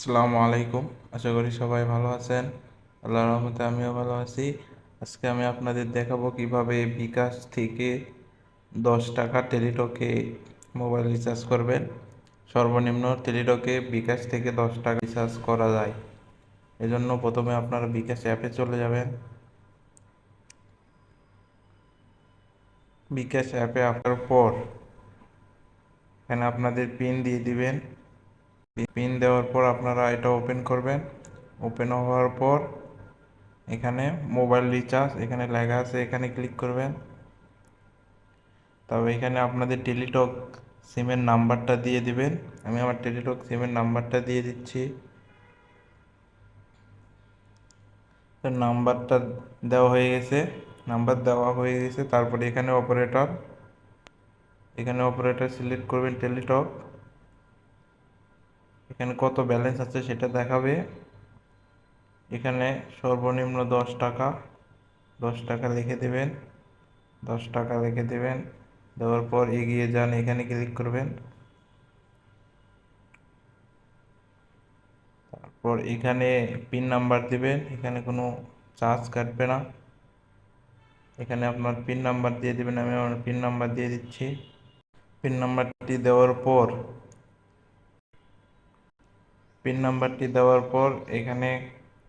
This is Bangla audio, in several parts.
আসসালামু আলাইকুম। আশা করি সবাই ভালো আছেন। আল্লাহর রহমতে আমিও ভালো আছি। আজকে আমি আপনাদের দেখাবো কিভাবে বিকাশ থেকে 10 টাকা টেলিটকে মোবাইল রিচার্জ করবেন। সর্বনিম্ন টেলিটকে বিকাশ থেকে 10 টাকা রিচার্জ করা যায়। এজন্য প্রথমে আপনারা বিকাশ অ্যাপে চলে যাবেন। বিকাশ অ্যাপে আসার পর এখানে আপনাদের পিন দিয়ে দিবেন। পিন দেওয়ার পর আপনারা এটা ওপেন করবেন। ওপেন হওয়ার পর এখানে মোবাইল রিচার্জ এখানে লেখা আছে, এখানে ক্লিক করবেন। তবে এখানে আপনাদের টেলিটক সিমের নাম্বারটা দিয়ে দিবেন। আমি আমার টেলিটক সিমের নাম্বারটা দিয়ে দিচ্ছি। তো নাম্বারটা দেওয়া হয়ে গেছে। তারপরে এখানে অপারেটর সিলেক্ট করবেন টেলিটক। এখানে কত ব্যালেন্স আছে সেটা দেখাবে। এখানে সর্বনিম্ন 10 টাকা, 10 টাকা লিখে দেবেন। 10 টাকা লিখে দেবেন। দেওয়ার পর এগিয়ে যান, এখানে ক্লিক করবেন। তারপর এখানে পিন নাম্বার দিবেন। এখানে কোনো চার্জ কাটবে না। এখানে আপনার পিন নাম্বার দিয়ে দিবেন। আমি আমার পিন নাম্বার দিয়ে দিচ্ছি। পিন নাম্বারটি দেওয়ার পর এখানে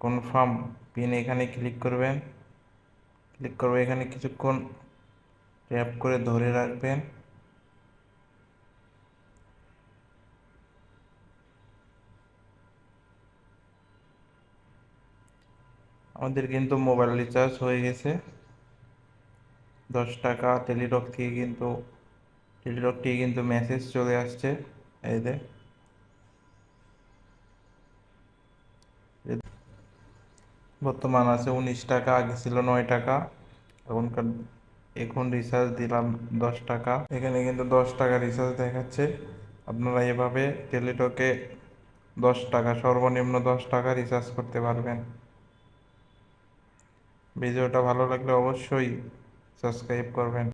কনফার্ম পিন এখানে ক্লিক করবেন। এখানে কিছুক্ষণ ট্যাপ করে ধরে রাখবেন। আমাদের কিন্তু মোবাইল রিচার্জ হয়ে গেছে। 10 টাকা টেলিটক থেকে কিন্তু মেসেজ চলে আসছে। এই যে বর্তমান আছে 19 টাকা, আগে ছিল 9 টাকা। এখনকার এখন রিচার্জ দিলাম 10 টাকা। এখানে কিন্তু 10 টাকা রিচার্জ দেখাচ্ছে। আপনারা এভাবে টেলিটকে 10 টাকা, সর্বনিম্ন 10 টাকা রিচার্জ করতে পারবেন। ভিডিওটা ভালো লাগলে অবশ্যই সাবস্ক্রাইব করবেন।